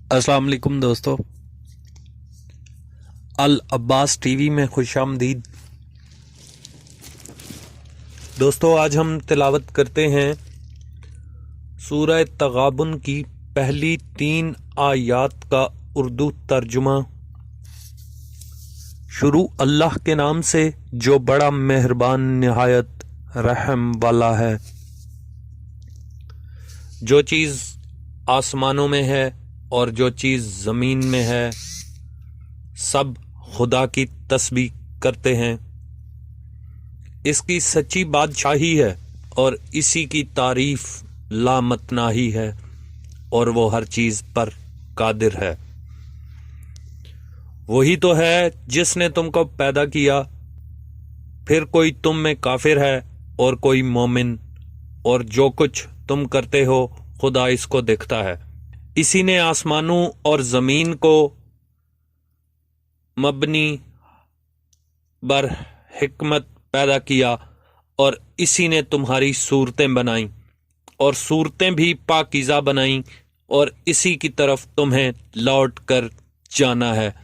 अस्सलाम वालेकुम दोस्तों, अल अब्बास टीवी में खुश आमदीद। दोस्तों, आज हम तिलावत करते हैं सूरह तगाबुन की पहली 3 आयात का उर्दू तर्जुमा। शुरू अल्लाह के नाम से जो बड़ा मेहरबान निहायत रहम वाला है। जो चीज़ आसमानों में है और जो चीज़ ज़मीन में है, सब खुदा की तस्बीह करते हैं। इसकी सच्ची बादशाही है और इसी की तारीफ लामतनाही है, और वो हर चीज़ पर कादिर है। वही तो है जिसने तुमको पैदा किया, फिर कोई तुम में काफिर है और कोई मोमिन, और जो कुछ तुम करते हो खुदा इसको देखता है। इसी ने आसमानों और ज़मीन को मबनी बर हिकमत पैदा किया, और इसी ने तुम्हारी सूरतें बनाई और सूरतें भी पाकीज़ा बनाई, और इसी की तरफ तुम्हें लौट कर जाना है।